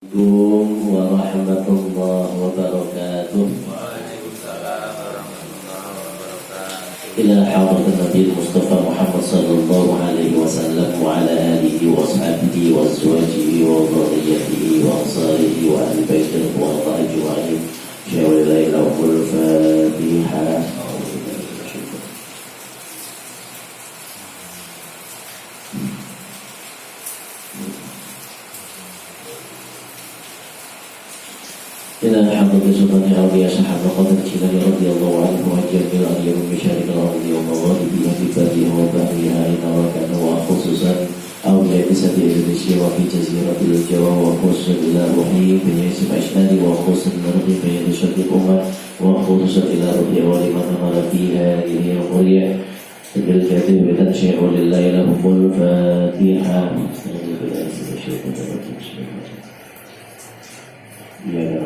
Assalamualaikum warahmatullahi wabarakatuh. Waalaikumsalam warahmatullahi wabarakatuh. Ila hadratin Nabi Mustafa Muhammad sallallahu alaihi wasallam wa ala alihi wa ashabihi wa azwajihi wa dhurriyyatihi wa ansarihi wa ahli baitihi wa ajma'in. Syawalillah lahul Fatihah. إلى حضرة سلطان الأولياء صحابة قدر الجيلاني رضي الله عنه وجميع الأولياء من مشارق الأرض ومغاربها ببرها وبحرها إن وكان وخصوصا أولياء بسد إندونيسيا وفي جزيرة الجوا وخصوصا إلى روحي بن يوسف أشناري وخصوصا نرغي بن يوسف الأمة وخصوصا إلى روحي ولمن أمر في هذه القرية بالكاتب بتنشئ لله لهم الفاتحة. Ya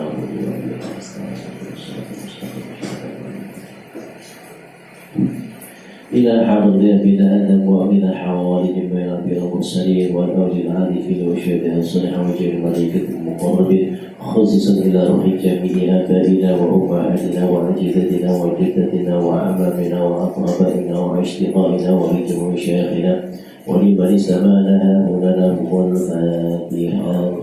إلى حضرة بنا آدم وأمنا حواء ولجميع الأنبياء والمرسلين والأولي العارفين وشهداء الصالحين وجميع الملائكة المقربين خصوصا إلى روح جميع آبائنا وأمهاتنا وأجدادنا وجدتنا وأعمامنا وأقربائنا وأشقائنا ولجميع شيخنا ولمن استمعنا هنا لهم الفاتحة.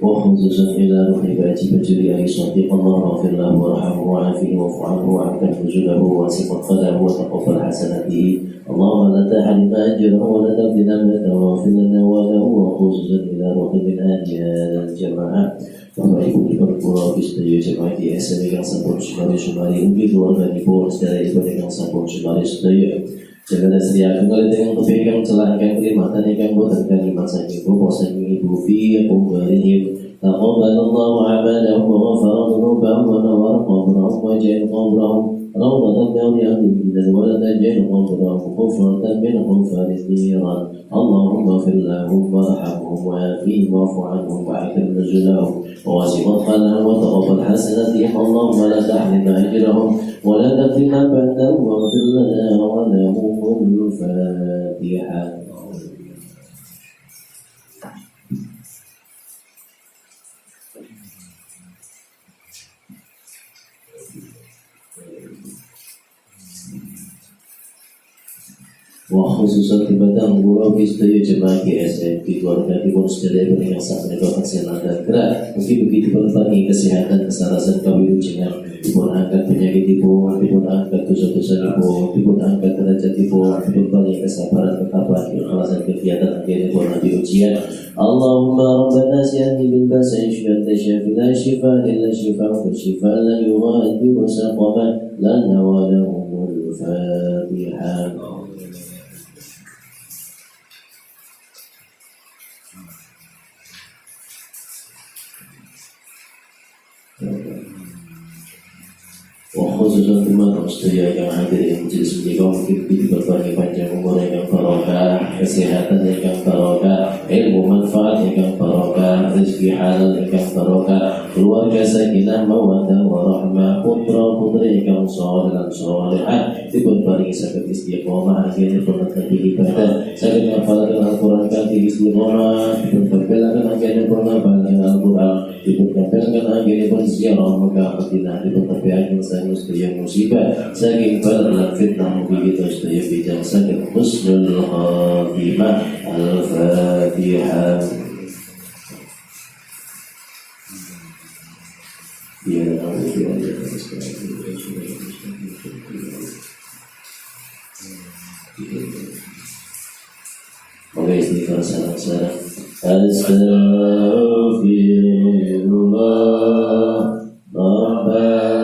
وخصوصا إلى روح باتي بجري صديق الله اغفر له وارحمه وعافيه واعف عنه وعنك نزله واسع مدخله وتقبل حسناته اللهم لا تحرم أجره ولا تبدنا منه واغفر لنا وله. وخصوصا إلى روح من أهل هذا الجماعة Bapak Ibu di Perpura Bisdaya Jemaah di SM yang sampun sumari ugi keluarga di bawah sedaya ibu yang sampun sumari sedaya jaga sedia kembali dengan kepingin celahkan kelimatan yang boten kalimat saking bosan ibu fi kumbarihim taqabbalallahu amalahum wa ghafara dhunubahum wa nawara qabrahum wa ja'ala qabrahum rawdatan min riyadil wa la taj'al qabrahum hufratan min hufari niran. Allahumma ighfir lahum warhamhum wa'afihim wa'fu anhum wa'akrim nuzulahum وواسع مدخلهم وتقبل حسناتهم اللهم لا تحرمنا أجرهم ولا تفتنا بعدهم واغفر لنا ولهم الفاتحة. Khususan kepada guru Bisdaya Jemaah GSM di keluarga timur sedaya yang sangat menegakkan kesehatan dan gerak mungkin begitu berbagi kesehatan kesarasan kewilujengan dipun angkat penyakit dipun angkat dosa-dosa dipun angkat derajat dipun balik kesabaran ketabahan keikhlasan kegiatan akhirnya pun nanti ujian. Allahumma rabbana siyani bil basai syifatan syafila shifa illa shifa wa shifa la yughadiru saqama lana wa lahumul fatihah. Khususnya teman sedaya yang hadir yang majelis menikah mungkin berbagai panjang umur yang barokah, kesehatan yang barokah, ilmu manfaat yang barokah, rezeki halal yang barokah, keluarga sakinah mawaddah warahmah, putra putri yang saleh dan salehah, dipun paringi saged istiqomah akhirnya pun nanti ibadah, saged menghafalkan Al-Qur'an kanthi istiqomah, dipun tempelkan akhirnya pun menghafalkan Al-Qur'an, dipun tempelkan akhirnya pun ziarah Mekah Madinah, dipun tempelkan yang musibah saking bala fitnah begitu sedaya bijak saking husnul khatimah. Al-Fatihah. Ya Oke, istighfar salam-salam. Astaghfirullah Rabbal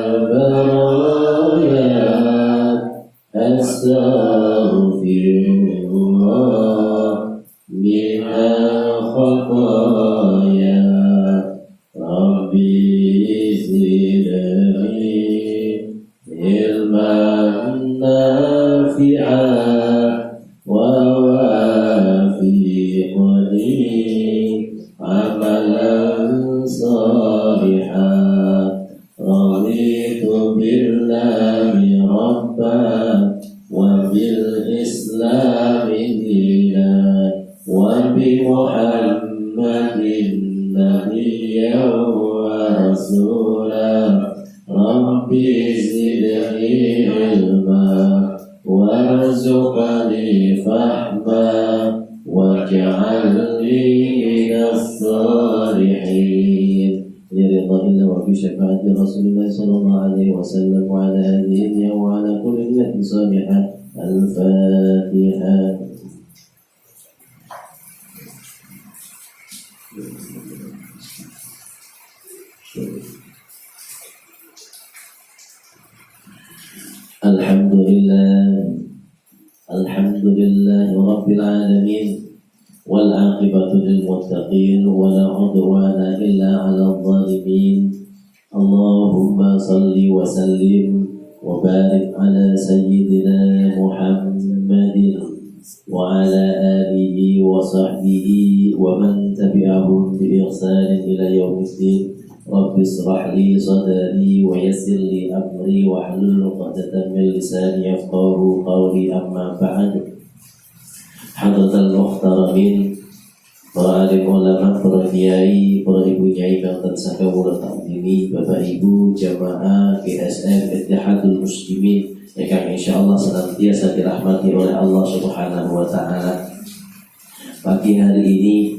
Astaghfirullah minal khataya Rabbi zidni ilman nafi'an wa wafiqni amalan بالله ربا وبالإسلام دينا وبمحمد نبيا ورسولا رب زدني علما وارزقني فهما واجعلني من الصالحين برضا الله وبشفاعة رسول الله صلى الله عليه وسلم وعلى آله وعلى كل نية صالحة. الفاتحة. الحمد لله رب العالمين والعاقبة للمتقين ولا عدوان إلا على الظالمين. اللهم صل وسلم وبارك على سيدنا محمد وعلى آله وصحبه ومن تبعهم بإحسان إلى يوم الدين. رب اشرح لي صدري ويسر لي أمري واحلل عقدة من لساني يفقهوا قولي. أما بعد. Hadratal muhtaramin, para alim ulama, para kiai, para ibu nyai kang tansah kawula takdimi, Bapak Ibu jamaah GSM Ittihadul Muslimin yang insyaallah senantiasa dirahmati oleh Allah Subhanahu wa taala. Pagi hari ini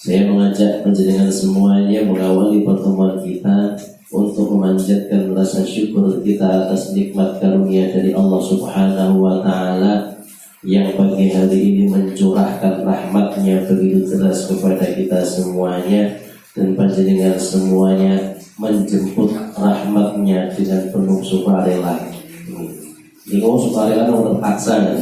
saya mengajak panjenengan semuanya mengawali pertemuan kita untuk memanjatkan rasa syukur kita atas nikmat karunia dari Allah Subhanahu wa taala yang pagi hari ini mencurahkan rahmatnya begitu deras kepada kita semuanya, dan panjenengan semuanya menjemput rahmatnya dengan penuh sukarela. Ini sukarela nomor terpaksa.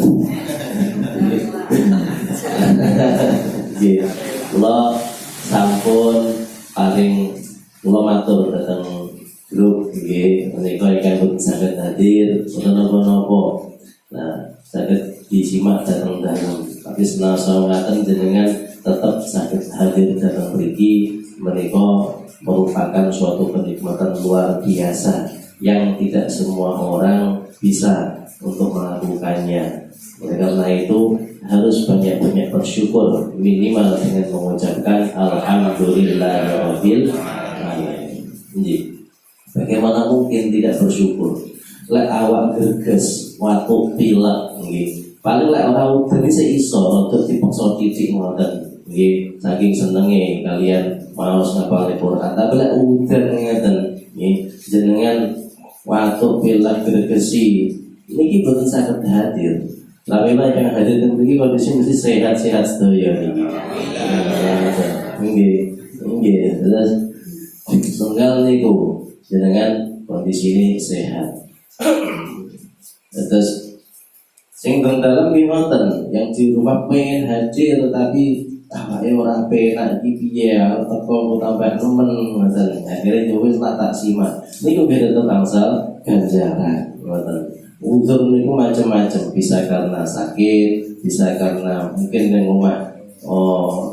Lo sampun paling lo matur datang grup nggih menika ingkang saged hadir napa-napa. Nah, saged disimak datang dalam, tapi setelah sawangaken jenengan tetap sakit hadir datang mriki menika merupakan suatu kenikmatan luar biasa yang tidak semua orang bisa untuk melakukannya. Oleh karena itu harus banyak-banyak bersyukur, minimal dengan mengucapkan alhamdulillahirabbil alamin. Bagaimana mungkin tidak bersyukur? Lek awak greges watu pilek nggih. Paling lek ora udan iki iso rada dipaksa titik ngoten nggih, saking senenge kalian maos ngapal Al-Qur'an. Tapi lek udan ngeten nggih, jenengan watu pilek gregesi niki boten saged hadir. Tapi lek yang hadir niki kondisi mesti sehat-sehat sedaya niki. Nggih, terus tunggal niku jenengan kondisi ini sehat. Terus sing dalam gimana yang di rumah pengen hadir tapi awake ora penak iki piye teko tambah nemen ngoten. Akhire yo wis tak simak. Niku beda bangsal ganjaran ngoten. Uzur niku macam-macam, bisa karena sakit, bisa karena mungkin ning omah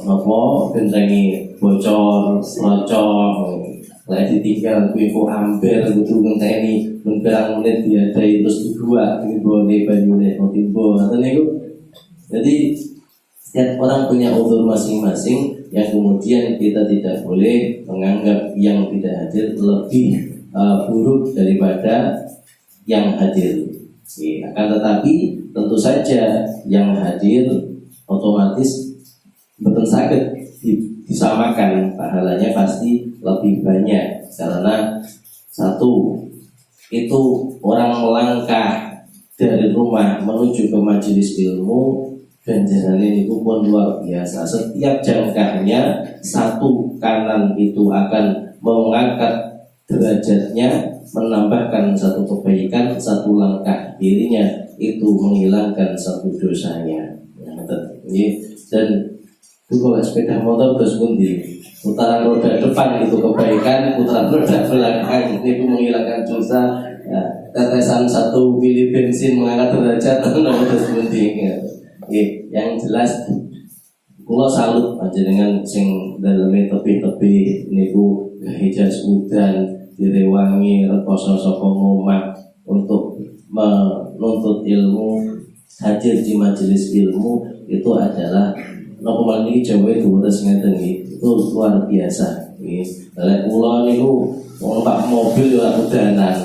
napa gendengi bocor, rocok. Lah ditinggal kuwi kok amber kudu ngenteni berang menit diadai terus dua bone banyune timbo atau niku. Jadi setiap orang punya uzur masing-masing yang kemudian kita tidak boleh menganggap yang tidak hadir lebih buruk daripada yang hadir. Akan tetapi tentu saja yang hadir otomatis betul sakit disamakan, pahalanya pasti lebih banyak karena satu itu orang melangkah dari rumah menuju ke majelis ilmu, ganjarannya itu pun luar biasa. Setiap jangkahnya satu kanan itu akan mengangkat derajatnya, menambahkan satu kebaikan, satu langkah dirinya itu menghilangkan satu dosanya. Dan itu kalau sepeda motor terus pundi, putaran roda depan itu kebaikan, putaran roda belakang itu menghilangkan dosa. Ya, tetesan 1 mili bensin mengangkat derajat terus pundi. Yang jelas kula salut panjenengan sing daleme tepi-tepi niku hijaz udan direwangi rekoso saka omah untuk menuntut ilmu, hadir di majelis ilmu itu adalah napa meniki Jawa itu terus ngeten itu luar biasa nggih. Lek kula niku numpak mobil yo udanan.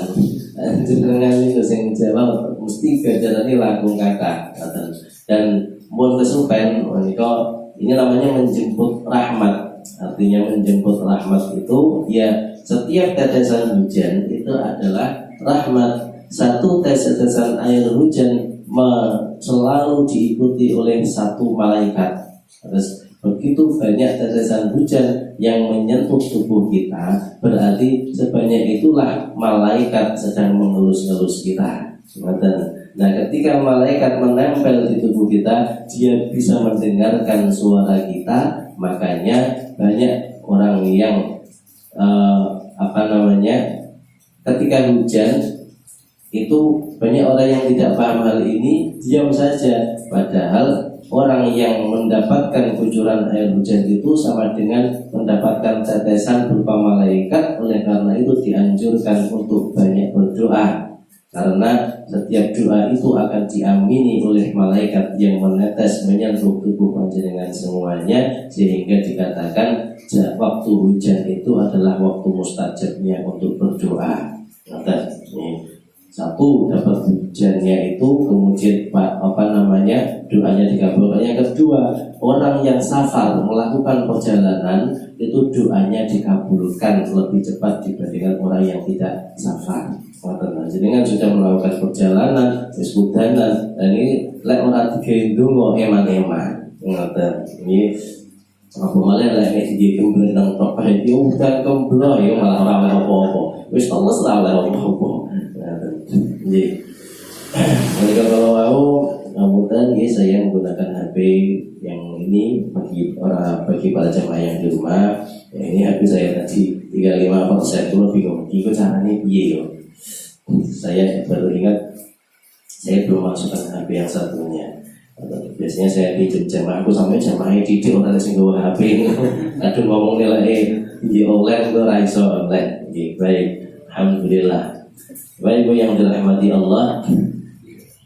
Jenengan niku sing Jawa mesti gajarane langkung kata. Dan mun kesupen menika ini namanya menjemput rahmat. Artinya menjemput rahmat itu ya setiap tetesan hujan itu adalah rahmat. Satu tetesan air hujan selalu diikuti oleh satu malaikat. Terus begitu banyak tetesan hujan yang menyentuh tubuh kita, berarti sebanyak itulah malaikat sedang mengelus-elus kita. Nah, ketika malaikat menempel di tubuh kita, dia bisa mendengarkan suara kita. Makanya banyak orang yang ketika hujan itu banyak orang yang tidak paham hal ini, diam saja. Padahal orang yang mendapatkan kucuran air hujan itu sama dengan mendapatkan tetesan berupa malaikat. Oleh karena itu dianjurkan untuk banyak berdoa, karena setiap doa itu akan diamini oleh malaikat yang menetes menyentuh tubuh panjenengan semuanya, sehingga dikatakan waktu hujan itu adalah waktu mustajabnya untuk berdoa. Satu, dapat hujannya itu, kemudian doanya dikabulkan. Yang kedua, orang yang safar melakukan perjalanan itu doanya dikabulkan lebih cepat dibandingkan orang yang tidak safar. Jadi kan sudah melakukan perjalanan, diskudanan, dan ini lek orang digendong eman-eman. Ini apa malah lek nek digendong nang tok iki udan kemblo ya malah ora apa-apa. Wis teles lah oleh apa-apa. Jadi, kalau mau kemudian saya menggunakan HP yang ini bagi para jemaah yang di rumah. Ya, ini HP saya tadi 35%, itu bingung. Itu caranya piye yo? Saya baru ingat, saya belum masukkan HP yang satunya. Biasanya saya pinjam jemaah, aku sampai jemaahnya didik orang sing nggawa HP. Aduh ngomong nilai di online itu raiso online. Baik, alhamdulillah. Baik yang dirahmati Allah,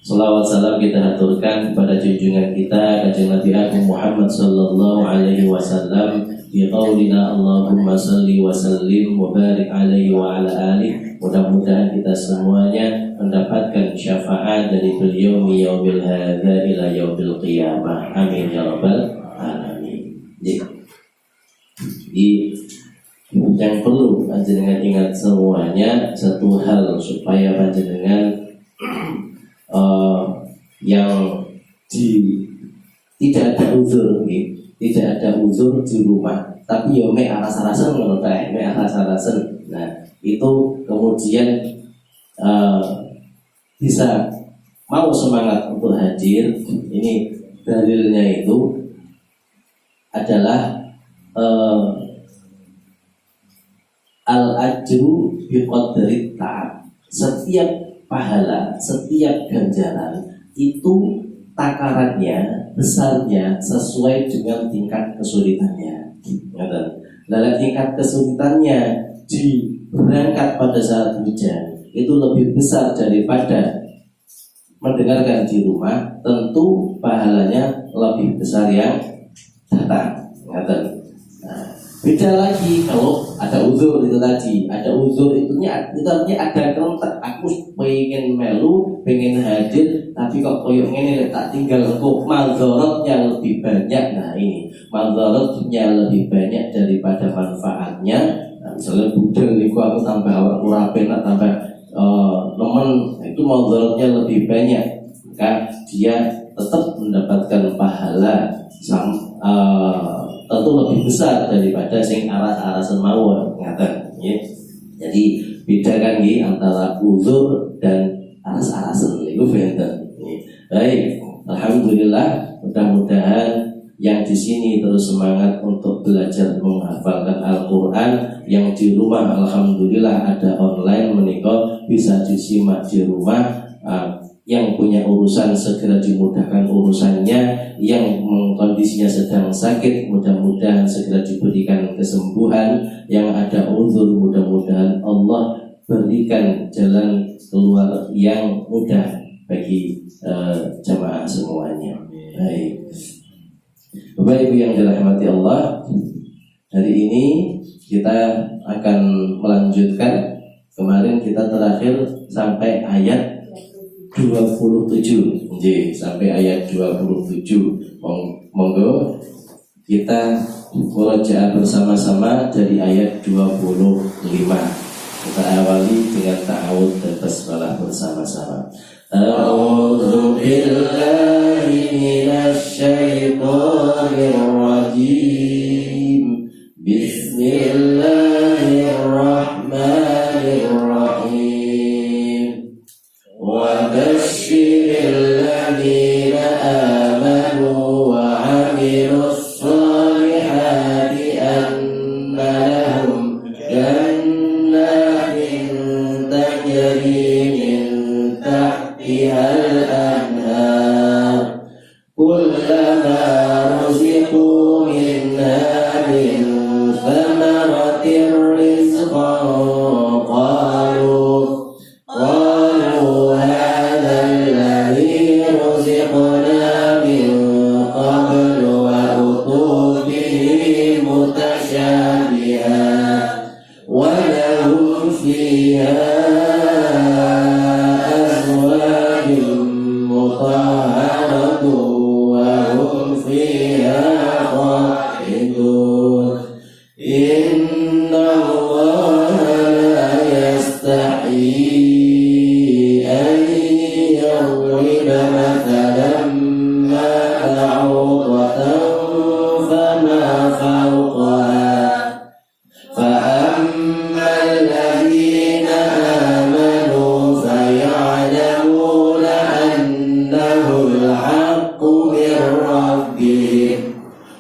salawat salam kita haturkan kepada junjungan kita Kanjeng Nabi Agung Muhammad sallallahu alaihi wasallam bi qaulina Allahumma salli wa sallim wa barik alaihi wa ala alihi. Mudah-mudahan kita semuanya mendapatkan syafaat dari beliau yaumil hadza ila yaumil qiyamah. Amin ya rabbal alamin. Yang perlu panjenengan ingat semuanya satu hal, supaya panjenengan tidak ada uzur, tidak ada uzur di rumah, tapi yo mek aras-arasen ngono kae, mek aras-arasen. Nah, itu kemudian bisa mau semangat untuk hadir. Ini dalilnya itu adalah al-ajru biqadri ta'ab. Setiap pahala, setiap ganjaran itu takarannya, besarnya sesuai dengan tingkat kesulitannya. Dalam tingkat kesulitannya berangkat pada saat hujan itu lebih besar daripada mendengarkan di rumah, tentu pahalanya lebih besar yang datang. Beda lagi kalau ada uzur itu tadi. Ada uzur itu artinya ada kerentak. Aku pengen melu, pengen hadir, tapi kok koyok ini tak tinggal kok madharatnya lebih banyak. Nah ini madharatnya lebih banyak daripada manfaatnya. Nah, misalnya budal itu aku tambah awakku rapi, tambah nemen, itu madharatnya lebih banyak. Maka dia tetap mendapatkan pahala tentu lebih besar daripada sing aras-arasen mawon ngaten nggih. Jadi bedakan nggih antara uzur dan aras-arasen niku benten nggih. Baik, alhamdulillah, mudah-mudahan yang di sini terus semangat untuk belajar menghafalkan Al-Qur'an, yang di rumah alhamdulillah ada online menika bisa disimak di rumah. yang punya urusan segera dimudahkan urusannya, yang kondisinya sedang sakit mudah-mudahan segera diberikan kesembuhan, yang ada uzur mudah-mudahan Allah berikan jalan keluar yang mudah bagi jamaah semuanya. Baik, Bapak Ibu yang dirahmati Allah, hari ini kita akan melanjutkan. Kemarin kita terakhir sampai ayat 27, sampai ayat 27. Monggo kita murojaah bersama-sama dari ayat 25. Kita awali dengan ta'awudz dan basmalah bersama-sama. A'udzu billahi minasy syaithanir rajim. Bismillahirrahmanirrahim. Wa basyiril ladzina amanu wa 'amilus shalihati anna lahum jannatin tajri min tahtihal anhar kullama ruziqu minha min thamaratir rizqan qalu hadha alladhi ruziqna min qablu wa utu bihi mutasyabihan wa lahum fiha azwajun mutahharatun wa hum fiha khalidun. Inna Allaha la yastahi an yadriba mathalan ma ba'udatan fama fawqaha فأما الذين آمنوا فيعلمون أنه الحق من ربهم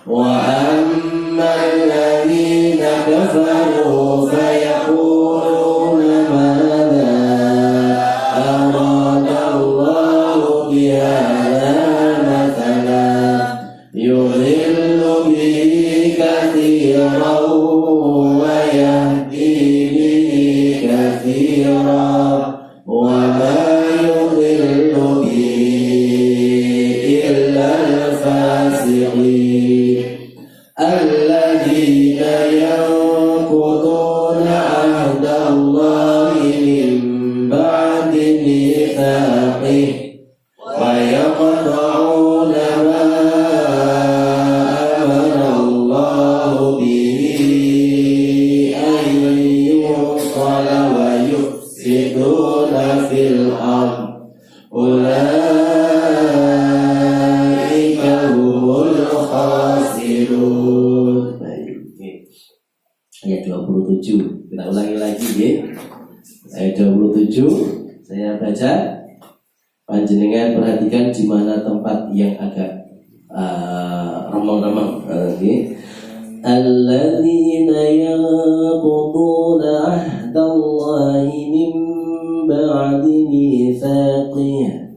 وأما الذين كفروا فيقولون ماذا أراد الله بهذا مثلا يضل به كثيرا ويهدي به كثيرا وما يضل به إلا الفاسقين الذين ينقضون عهد الله من بعد ميثاقه ويقطعون ما أمر الله به أن يوصل ويفسدون في الأرض أولئك هم الخاسرون. Ayat 27 kita ulangi lagi ya. Ayat 27 saya baca, panjenengan perhatikan di mana tempat yang agak remang-remang. Alladzina yanquduna ahdallahi min ba'di mitsaqih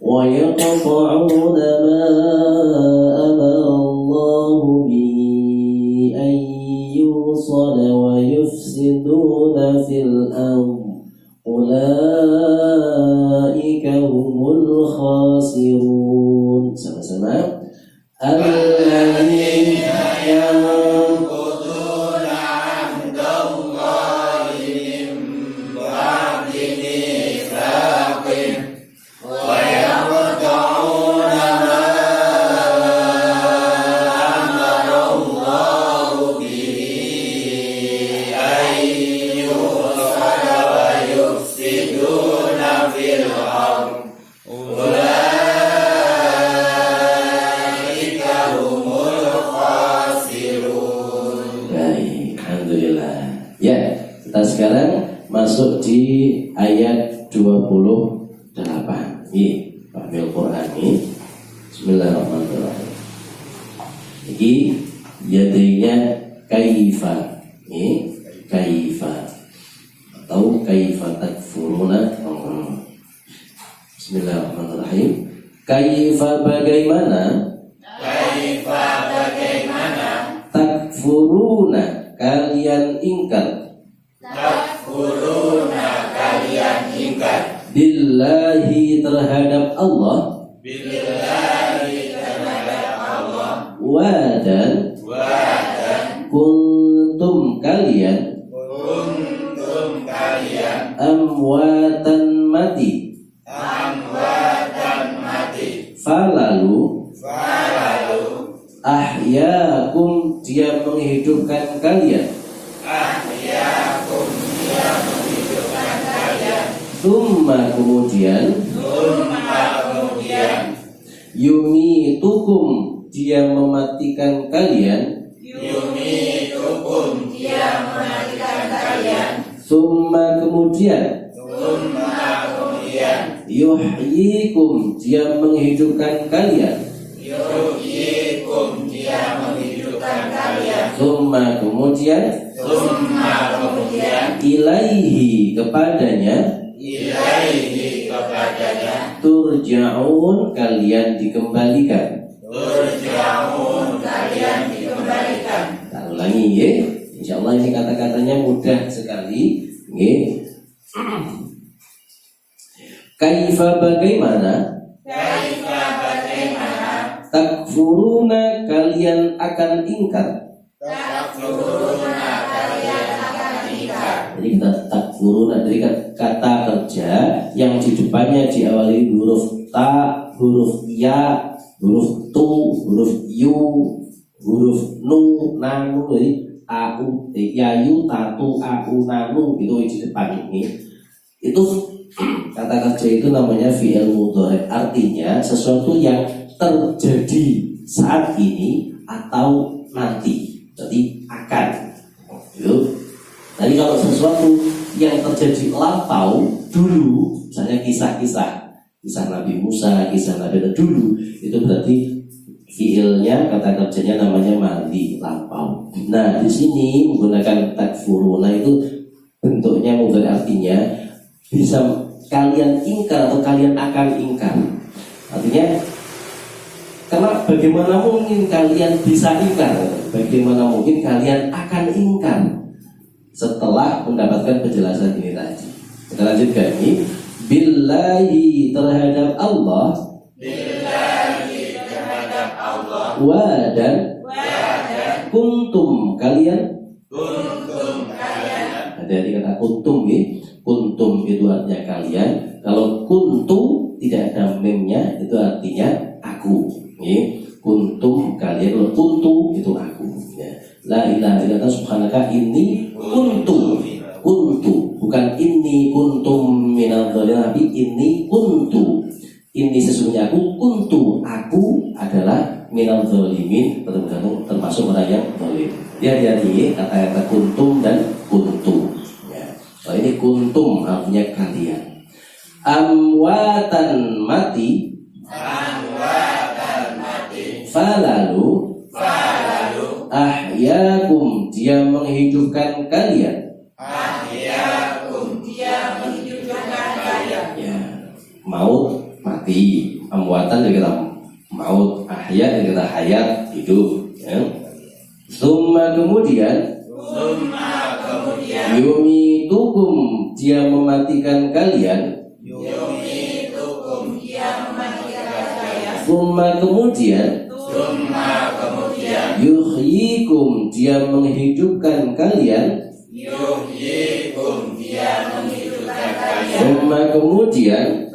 wa yaqta'una ma amara Allahu bihi an yusala wa yufsiduna fil ardh ulaika humul khasirun. Sama-sama. Alladzina yanquduna ahdallahi min ba'di mitsaqih wa yaqta'una ma amara Allahu bihi an yusala wa yufsiduna fil ardh sekarang masuk di ayat 28. Ini Fahmil Quran ini. Bismillahirrahmanirrahim. Ini yadainya kaifa. Ini kaifa atau kaifa takfuruna. Bismillahirrahmanirrahim. Kaifa bagaimana takfuruna kalian ingkar billahi terhadap Allah wa dan kuntum kalian amwatan mati falalu ahyaakum dia menghidupkan kalian summa kemudian yumitukum dia mematikan kalian summa kemudian yuhyikum dia menghidupkan kalian summa kemudian ilaihi kepadanya turja'un kalian dikembalikan. Kita ulangi ya. Insyaallah ini kata-katanya mudah sekali. Nggih. Kaifa bagaimana? Takfuruna kalian akan ingkar. Jadi kita takfuruna dari kata kerja yang di depannya diawali huruf ta, huruf ya, huruf tu, huruf yu, huruf nu, nanu, jadi au, yayu, tatu, au, nanu itu di depan ini. Itu kata kerja itu namanya fi'il mudhari, artinya sesuatu yang terjadi saat ini atau nanti, jadi akan. Gitu. Tadi kalau sesuatu yang terjadi lampau dulu, misalnya kisah Nabi Musa, kisah Nabi dulu, itu berarti fiilnya kata kerjanya namanya madi lampau. Nah di sini menggunakan takfuruna itu bentuknya mudhari, artinya bisa kalian ingkar atau kalian akan ingkar. Artinya karena bagaimana mungkin kalian bisa ingkar, bagaimana mungkin kalian akan ingkar setelah mendapatkan penjelasan ini tadi. Kita lanjutkan ini. Billahi terhadap Allah wa dan kuntum kalian. Dari kata kuntum ini, kuntum itu artinya kalian. Kalau kuntu tidak ada memnya, itu artinya aku. Kuntum kalian, kalau kuntu itu aku. La ilaha illallah subhanaka inni kuntu, bukan inni kuntum minal dzalimin, tapi inni kuntu, ini sesungguhnya aku adalah minal dzalimin, termasuk orang yang zalim. Hati-hati kata-kata kuntum dan kuntu ya. Kalau ini kuntum artinya kalian. Amwatan mati falalu ahyakum dia menghidupkan kalian. Ya, maut mati, amwatan juga kita maut, ahya juga kita hayat hidup. Ya. Summa kemudian yumitukum dia mematikan kalian. Summa kemudian yuhyikum dia menghidupkan kalian. Summa kemudian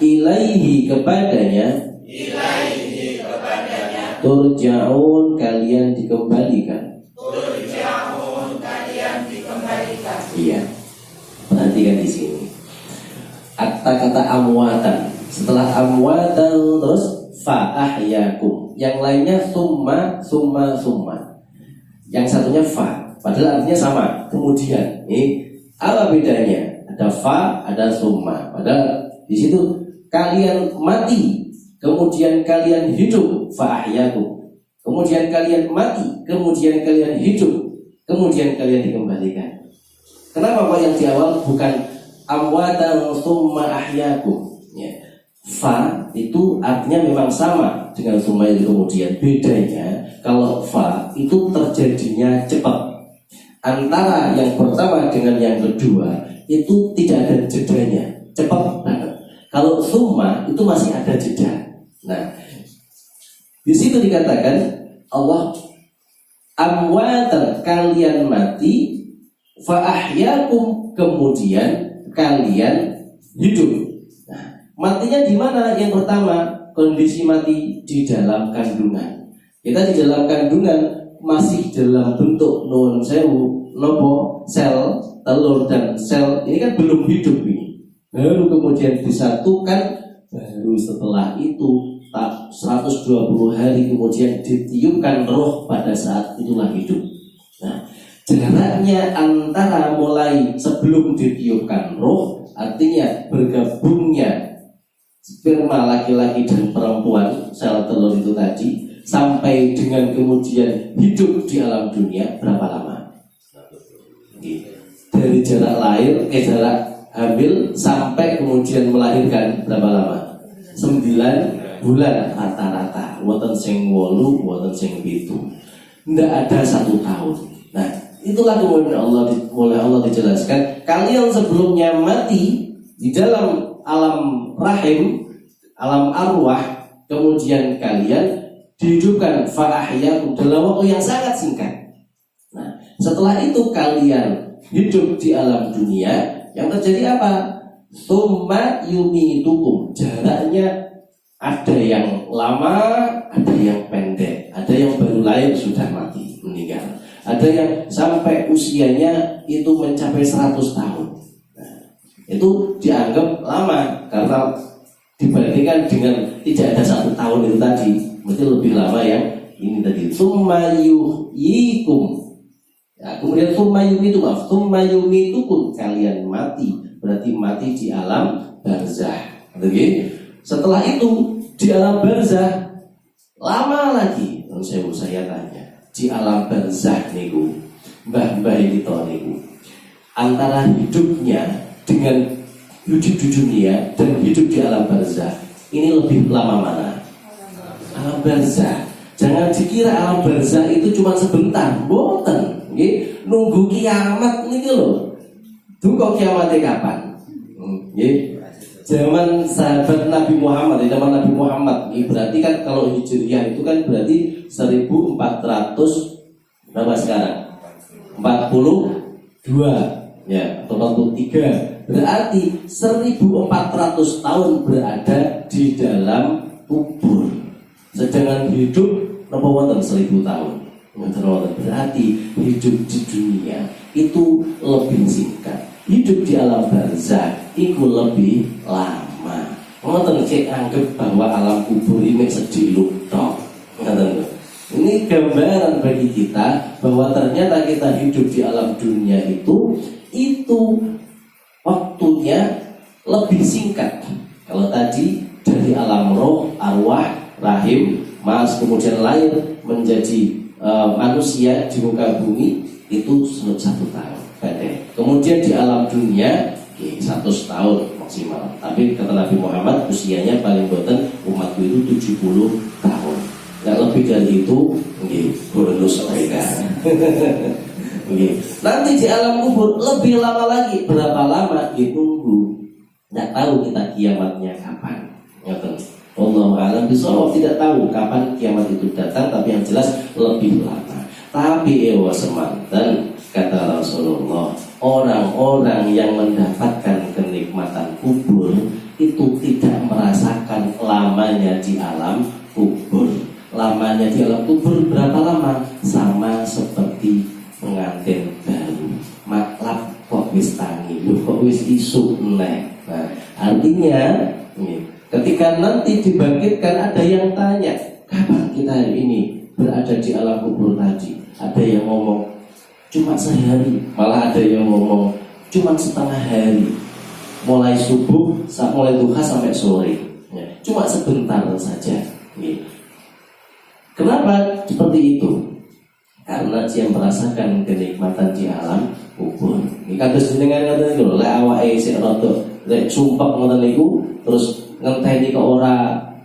ilaihi kepadanya turja'un kalian dikembalikan. Iya. Perhatikan di sini. Kata-kata amwatan. Setelah amwatan terus fa ahyakum. Yang lainnya summa. Yang satunya fa. Padahal artinya sama. Kemudian, apa bedanya? Ada fa, ada summa. Padahal di situ kalian mati, kemudian kalian hidup, fa ahyakum. Kemudian kalian mati, kemudian kalian hidup, kemudian kalian dikembalikan. Kenapa Pak yang di awal bukan amwatan tsumma ahyaakum. Ya. Fa itu artinya memang sama dengan tsumma itu kemudian. Bedanya kalau fa itu terjadinya cepat. Antara yang pertama dengan yang kedua itu tidak ada jedanya, cepat banget. Kalau tsumma itu masih ada jeda. Nah, di situ dikatakan Allah amwatan, kalian mati, fa ahyakum, kemudian kalian hidup. Nah, matinya di mana? Yang pertama, kondisi mati di dalam kandungan. Kita di dalam kandungan masih dalam bentuk nuwun sewu, nopo, sel telur dan sel ini kan belum hidup ini. Baru kemudian disatukan, baru setelah itu 120 hari kemudian ditiupkan roh, pada saat itulah hidup. Nah, jaraknya antara mulai sebelum ditiupkan roh, artinya bergabungnya sperma laki-laki dan perempuan, sel telur itu tadi, sampai dengan kemudian hidup di alam dunia, berapa lama? Dari jarak lahir ke jarak hamil sampai kemudian melahirkan, berapa lama? 9 bulan rata-rata. Wonten sing 8, wonten sing 7. Tidak ada 1 tahun. Nah, itulah kemudian oleh Allah dijelaskan, kalian sebelumnya mati di dalam alam rahim, alam arwah, kemudian kalian dihidupkan fa ahyakum dalam waktu yang sangat singkat. Nah, setelah itu kalian hidup di alam dunia, yang terjadi apa? Tsumma yumitukum. Jaraknya ada yang lama, ada yang pendek, ada yang baru lahir sudah mati, meninggal. Ada yang sampai usianya itu mencapai 100 tahun. Nah, itu dianggap lama karena dibandingkan dengan tidak ada 1 tahun itu tadi, mesti lebih lama yang ini tadi. Tsumma yuhyikum. Ya, kemudian tsumma yumitukum, kalian mati, berarti mati di alam barzah. Oke? Setelah itu di alam barzah lama lagi. Saya tanya, di alam barzah niku, mbah-mbah itu niku, antara hidupnya dengan hidup di dunia dan hidup di alam barzah, ini lebih lama mana? Alam barzah. Jangan dikira alam barzah itu cuma sebentar, boten. Nggih, nunggu kiamat niki lho. Duka kiamatnya kapan? Nggih. Zaman sahabat Nabi Muhammad, zaman Nabi Muhammad, ini berarti kan kalau Hijriah itu kan berarti 1400 berapa sekarang? 42 ya, atau 43. Berarti 1400 tahun berada di dalam kubur. Sedangkan hidup napa wonten 1000 tahun. Berarti hidup di dunia itu lebih singkat. Hidup di alam barzah itu lebih lama. Ngoten cek anggap bahwa alam kubur ini sediluk tok. Ini gambaran bagi kita bahwa ternyata kita hidup di alam dunia itu waktunya lebih singkat. Kalau tadi dari alam roh, arwah, rahim, mas kemudian lahir menjadi manusia di muka bumi itu 1 tahun pendek. Kemudian di alam dunia 100 tahun maksimal. Tapi kata Nabi Muhammad usianya paling boten umatku itu 70 tahun. Nggak lebih dari itu, bonus mereka. Nanti di alam kubur lebih lama lagi. Berapa lama? Nunggu. Nggak tahu kita kiamatnya kapan. Wallahu a'lam bishawab, tidak tahu kapan kiamat itu datang, tapi yang jelas lebih lama. Tapi semanten kata Rasulullah, orang-orang yang mendapatkan kenikmatan kubur itu tidak merasakan lamanya di alam kubur. Lamanya di alam kubur berapa lama? Sama seperti pengantin baru. Maklap kok wis tangi, kok wis isuk neh. Nah, artinya ketika nanti dibangkitkan, ada yang tanya, kapan kita ini berada di alam kubur tadi? Ada yang ngomong cuma sehari, malah ada yang ngomong cuma setengah hari, mulai subuh, mulai duha sampai sore, cuma sebentar saja. Kenapa seperti itu? Karena dia merasakan kenikmatan di alam kubur. Kados jenengan ngoten niku lek awake sik rada lek sumpek ngoten niku terus ngenteni kok ora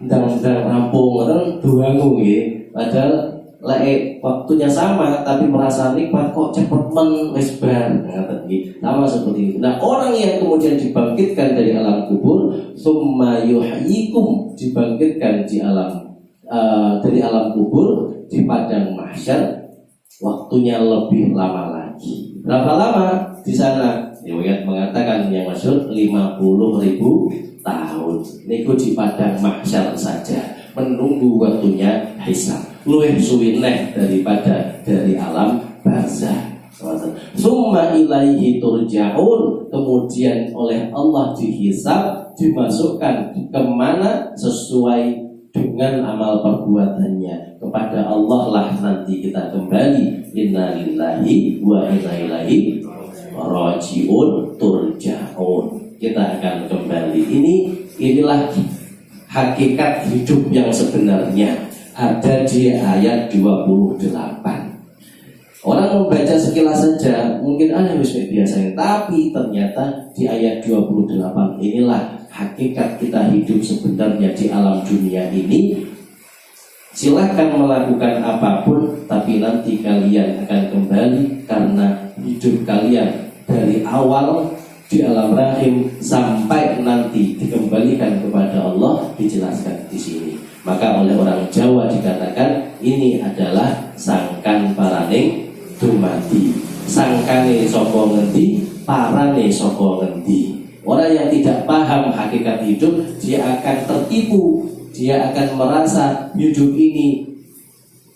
ndang-ndang rampung ngoten duangu nggih. Padahal lek waktunya sama tapi merasa nikmat kok cepet men wis bar ngoten nggih. Sama seperti itu. Nah, orang yang kemudian dibangkitkan dari alam kubur, summa yuhyikum, dibangkitkan di alam dari alam kubur di padang mahsyar, waktunya lebih lama lagi. Berapa lama di sana? Riwayat mengatakan yang masyhur 50.000 tahun. Niku di padang mahsyar saja menunggu waktunya hisab. Luwih suwi neh daripada dari alam barzah. Summa ilaihi turja'un, kemudian oleh Allah dihisab, dimasukkan kemana sesuai dengan amal perbuatannya. Kepada Allah lah nanti kita kembali. Inna lillahi wa inna ilaihi raji'un turja'un. Kita akan kembali. Inilah hakikat hidup yang sebenarnya ada di ayat 28. Orang membaca sekilas saja mungkin wis biasa, tapi ternyata di ayat 28 inilah hakikat kita hidup sebenarnya di alam dunia ini. Silahkan melakukan apapun, tapi nanti kalian akan kembali karena hidup kalian dari awal di alam rahim sampai nanti dikembalikan kepada Allah, dijelaskan di sini. Maka oleh orang Jawa dikatakan ini adalah sangkan paraning dumadi. Sangkane saka ngendi, parane saka ngendi. Orang yang tidak paham hakikat hidup, dia akan tertipu. Dia akan merasa hidup ini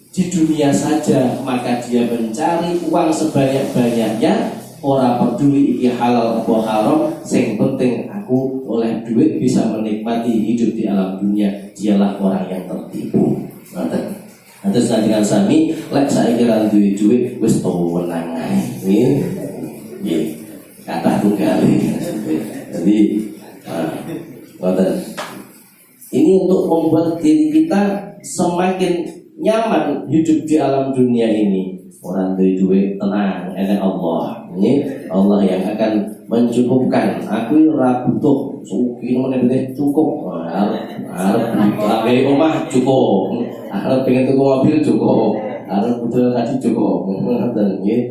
di dunia saja, maka dia mencari uang sebanyak-banyaknya. Orang peduli iki halal apa haram, sing penting aku oleh duit bisa menikmati hidup di alam dunia. Dialah orang yang tertipu. Terus dengan sami, lek saiki ra duwe duit wis wenang ae. Nggih. Kata tunggal. Jadi ini untuk membuat diri kita semakin nyaman hidup di alam dunia ini. Orang duit tenang, enak Allah. Ini Allah yang akan mencukupkan. Aku ora butuh, sugih meneh cukup. Arep omah cukup. Arep pengen tuku mobil cukup. Arep butuh tadi cukup. Ngoten nggih.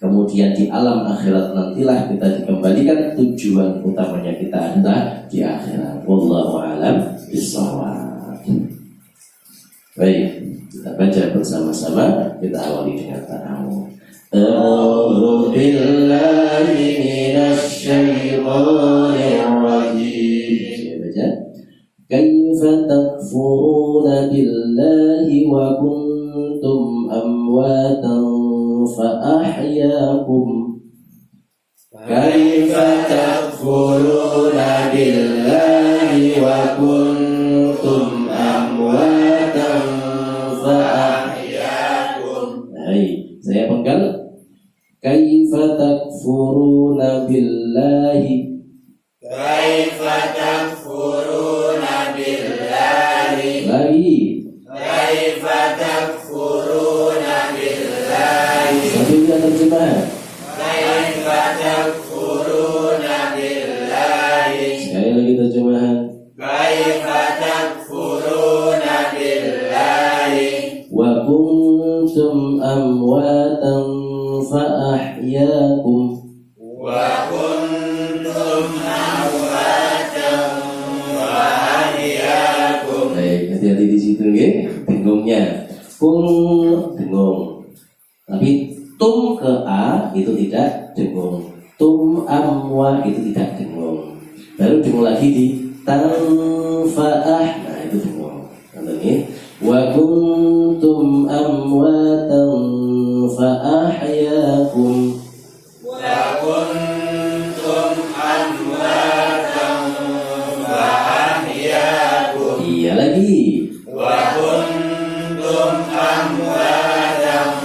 Kemudian di alam akhirat nantilah kita dikembalikan. Tujuan utamanya kita adalah di akhirat. Wallahu a'lam bishawab. Baik, kita baca bersama-sama. Kita awali dengan ta'awudz. A'udzu billahi minasyaitonir rajim. Saya baca. Kaifa takfuruna billahi wa kuntum amwatan فأحياكم كيف تكفرون بالله وكنتم أمواتا فأحياكم. Saya penggal. كيف تكفرون بالله كيف تكفرون بالله lagi كيف تكفرون Sambil terjemah. Kaifa takfuruna billahi. Sekali lagi terjemahan. Kaifa takfuruna billahi. Wa kuntum amwatan fa ahyaakum. Wa kuntum amwatan fa ahyaakum. Baik, hati-hati di situ nggih. Dengungnya. Dengung. Tapi tum ke a itu tidak dengung, tum amwa itu tidak dengung. Baru dengung lagi di tanfa'ah, nah itu dengung. Nanti wa kuntum amwatan fa'ahyakum. Wa kuntum amwatan fa'ahyakum. Iya lagi. Wa kuntum amwatan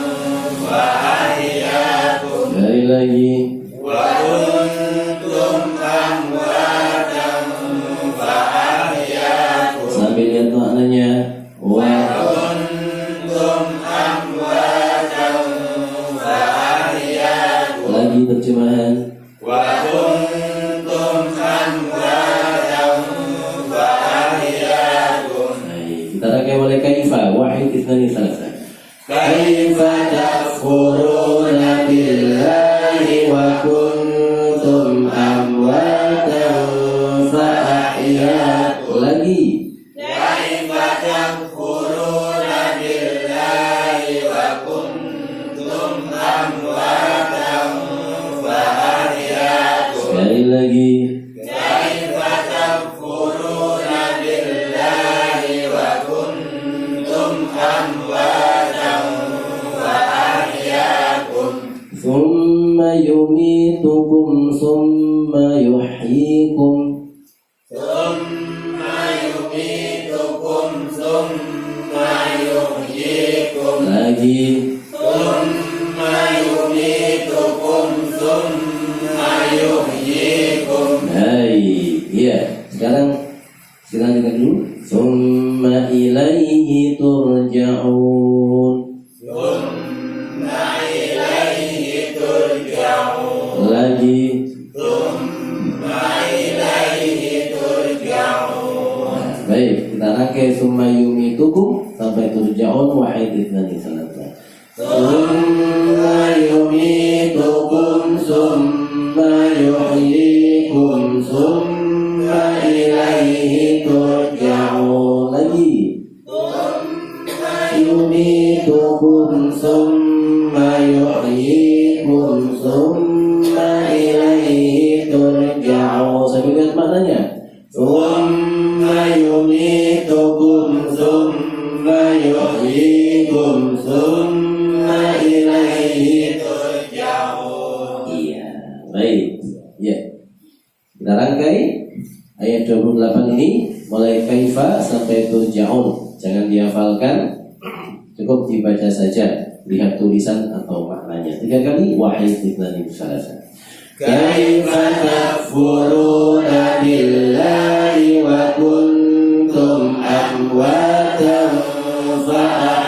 lagi wa kuntum amwatan fa ahyaakum. Sambil lihat maknanya wa kuntum amwatan fa terjemahan. Wa kuntum amwatan fa ahyaakum. Baik, kita rangkai mulai kaifa. Wahid ithnani thalatha. Kaifa takfuruna billahi wa kuntum amwatan fa ahyaakum. Lagi. Kaifa takfuruna billahi wa kuntum amwatan fa ahyaakum. Sekali lagi. Kaifa takfuruna billahi wa kuntum amwatan fa ahyaakum. Thumma yumitukum thumma yuhyikum. Thumma yumitukum thumma yuhyikum. Lagi. Thumma yumitukum thumma yuhyikum. Baik, iya. Sekarang kita dengar dulu. Thumma ilaihi turja'un. Thumma ilaihi turja'un. Lagi. Thumma ilaihi turja'un. Baik, kita rangkai thumma yumitukum sampai turja'un wahid ithnani thalatha. Thumma yumitukum thumma yuhyikum thumma ilaihi turja'un. Lagi. Yumitukum thumma yuhyikum thumma ilaihi turja'un. Sampai lihat maknanya. Thumma yumitukum thumma yuhyikum thumma ilaihi turja'un. Iya, baik. Ya. Kita rangkai ayat 28 ini mulai kaifa sampai turja'un. Jangan dihafalkan, cukup dibaca saja, lihat tulisan atau maknanya. 3 kali wahid ithnani thalatha. Kaifa takfuruna billahi wa kuntum amwatan fa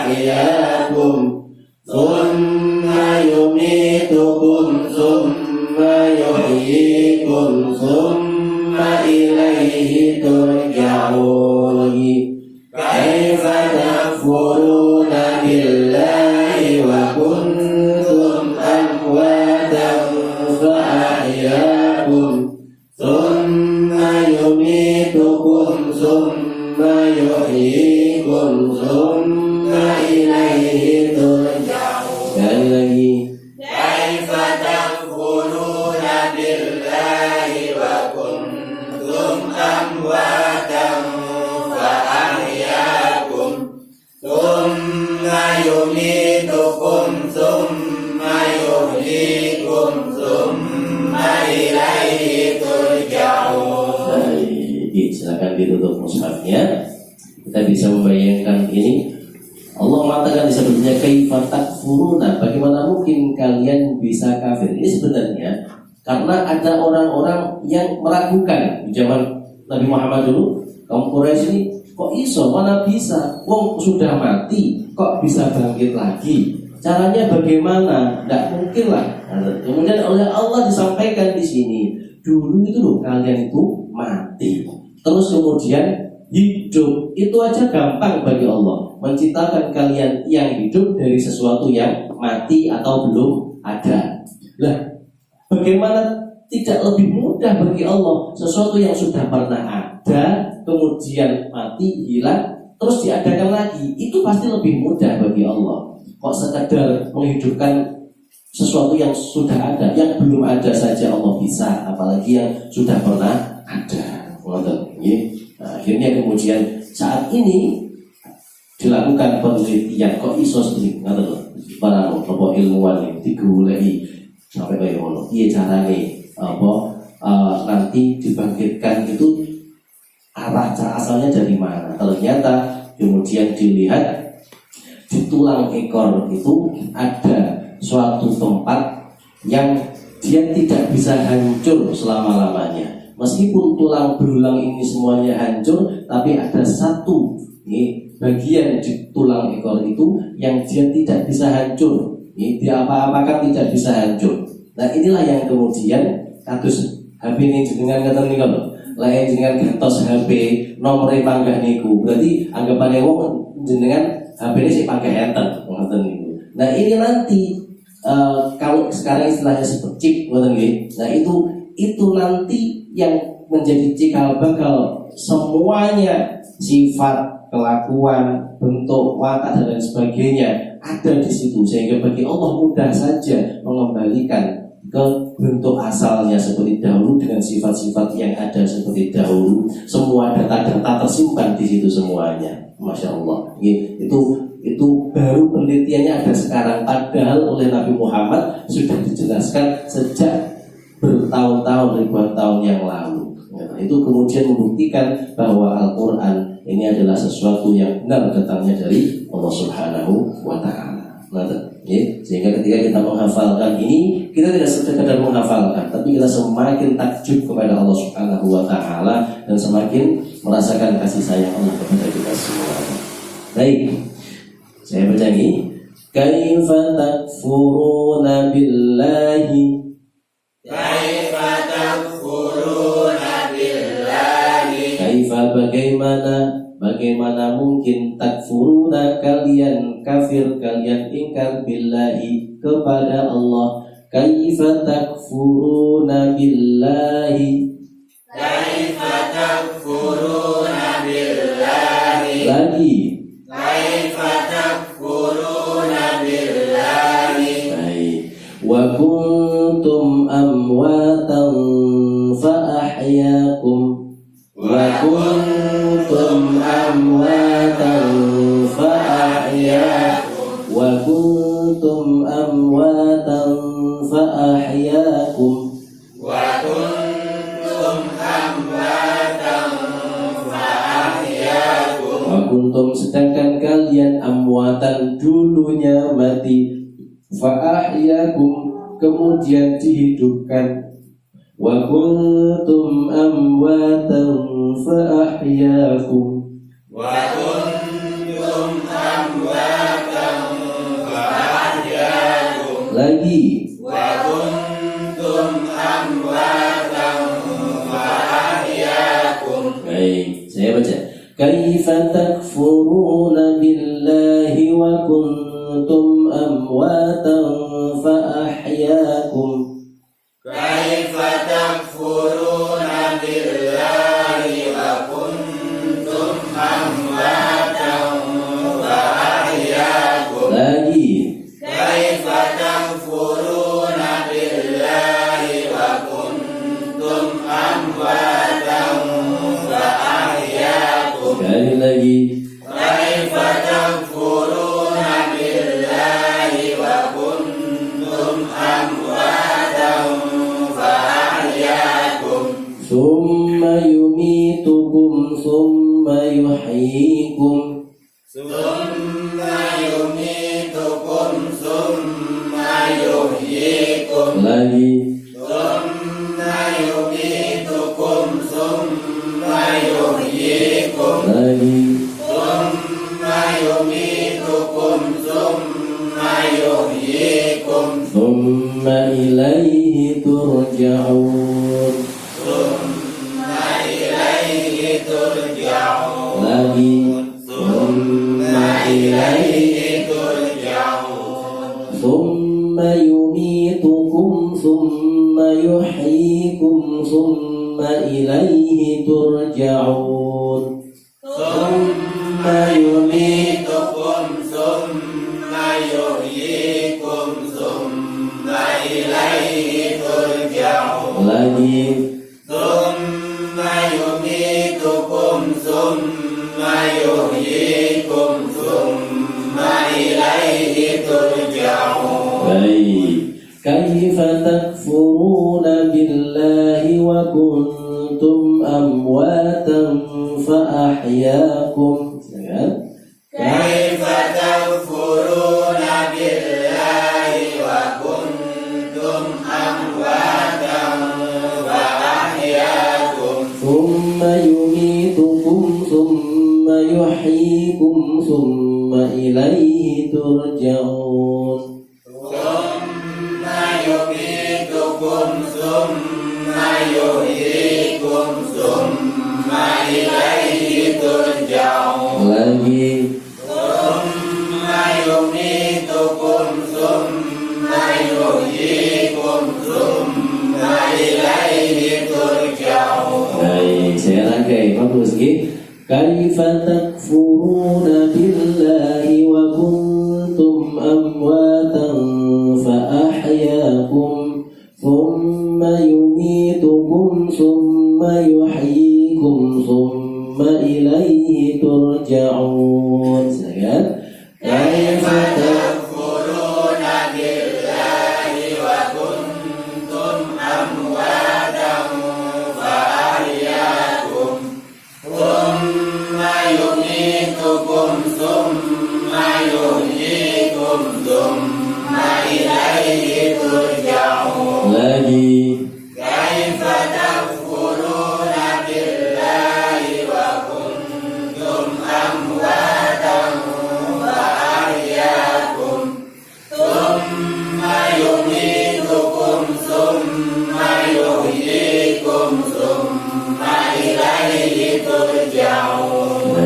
ahyaakum thumma yumitukum thumma yuhyikum thumma ilaihi turja'un. Kaifa takfuruna billahi wa kuntum amwatan fa ahyaakum thumma yumitukum thumma yuhyikum thumma ilaihi turja'un. Sekali lagi. Kaifa takfuruna billahi wa kuntum amwatan fa ahyaakum thumma yumitukum thumma yuhyikum thumma ilaihi turja'un. Baik, silakan ditutup mushafnya. Kita bisa membayangkan ini. Allah mengatakan di sebelumnya kaifa takfuruna, bagaimana mungkin kalian bisa kafir. Ini sebenarnya karena ada orang-orang yang meragukan di zaman Nabi Muhammad dulu. Kaum Quraisy ini kok iso, mana bisa, wong sudah mati kok bisa bangkit lagi, caranya bagaimana? Tidak mungkin lah. Kemudian oleh Allah disampaikan di sini, dulu itu loh kalian itu mati, terus kemudian hidup. Itu aja gampang bagi Allah, menciptakan kalian yang hidup dari sesuatu yang mati atau belum ada. Lah, bagaimana tidak lebih mudah bagi Allah sesuatu yang sudah pernah ada, kemudian mati, hilang, terus diadakan lagi? Itu pasti lebih mudah bagi Allah. Kok sekadar menghidupkan sesuatu yang sudah ada, yang belum ada saja Allah bisa, apalagi yang sudah pernah ada. Nah, akhirnya kemudian saat ini dilakukan penelitian, kok iso seperti para ilmuwan yang digulai sampai kayak ngono. Iya caranya nanti dibangkitkan itu arah asalnya dari mana? Ternyata kemudian dilihat di tulang ekor itu ada suatu tempat yang dia tidak bisa hancur selama-lamanya. Meskipun tulang belulang ini semuanya hancur, tapi ada satu bagian di tulang ekor itu yang dia tidak bisa hancur. Dia apa-apakan tidak bisa hancur. Nah inilah yang kemudian kados HP ini jenengan ngeten niku lho. Lain jenengan gantos HP nomere panggah niku. Berarti anggapane wong jenengan HP ini sih pakai enter ngoten niku. Nah ini nanti kalau sekarang istilahnya super chip ngoten nggih. Nah itu nanti yang menjadi cikal bakal semuanya sifat, kelakuan, bentuk, watak dan lain sebagainya ada di situ, sehingga bagi Allah mudah saja mengembalikan ke bentuk asalnya seperti dahulu dengan sifat-sifat yang ada seperti dahulu. Semua data-data tersimpan di situ semuanya, masya Allah. Itu baru penelitiannya ada sekarang, padahal oleh Nabi Muhammad sudah dijelaskan sejak bertahun-tahun, ribuan tahun yang lalu. Nah, itu kemudian membuktikan bahwa Al-Quran ini adalah sesuatu yang benar datangnya dari Allah Subhanahu wa Ta'ala. Nah, ya, sehingga ketika kita menghafalkan ini, kita tidak sekadar menghafalkan, tapi kita semakin takjub kepada Allah Subhanahu wa Ta'ala dan semakin merasakan kasih sayang Allah kepada kita semua. Baik, saya baca ini. Kaifa takfuruna billahi, Kaifa takfuruna billahi, kaifa bagaimana mungkin takfuruna kalian kafir, kalian ingkar billahi kepada Allah. Kaifa takfuruna billahi, Kaifa takfuruna billahi, lagi Kaifa takfuruna billahi, baik. Wa kuntum amwatan fa ahyaakum, wa kuntum amwatan fa ahyaakum, wa kuntum amwatan fa ahyaakum. wa kuntum amwatan fa ahyakum, Wa kuntum sedangkan kalian amwatan dulunya mati, fa ahyakum kemudian dihidupkan. Wa kuntum amwatan fa ahyakum, wa kuntum amwatan fa ahyakum, lagi wa kuntum amwatan fa ahyakum, baik, saya baca. Kaifa takfuruna billahi wa kuntum amwatan fa ahyaakum. Kaifa takfuruna billahi wa kuntum amwatan fa ahyakum, Lagi Kaifa takfuruna billahi wa kuntum amwatan fa ahyakum, sekali lagi. Kaifa takfuruna billahi wa kuntum amwatan fa ahyakum, Summa yumitukum summa yuhyikum. Summa yumitukum summa yuhyikum, Lagi Summa yumitukum summa yuhyikum, lagi Summa yumitukum summa yuhyikum, summa ilaihi turja'un. Summa ilaihi turja'un, Lagi Summa ilaihi turja'un, summa yumitukum summa yuhyikum summa ilaihi turja'un. Summa yumitukum summa yuhyikum summa ilaihi turja'un, Lagi Summa yumitukum summa yuhyikum summa ilaihi turja'un, baik. Kaifa takfuruna billahi wa kuntum amwatan fa ahyaakum. Kaifa takfuruna billahi wa kuntum amwatan fa ahyakum, Thumma yumitukum thumma yuhyikum thumma ilaihi turja'un. Summa yumitukum ilaihi turja'un. Lagi. Tsumma yumitukum tsumma yuhyikum tsumma ilaihi turja'un. Baik, saya rangkai. Bagus, nggih. Kaifa takfuruna billahi wa kuntum amwatan fa ahyaakum thumma yumitukum thumma yuhyikum thumma ilaihi turja'un. Silakan. Kaifa Takfuruna billahi wa kuntum amwatan fa ahyaakum thumma yumitukum thumma yuhyikum thumma ilaihi turja'un. lagi. Kaifa takfuruna billahi wa kuntum amwatan fa ahyaakum thumma yumitukum thumma yuhyikum thumma ilaihi turja'un.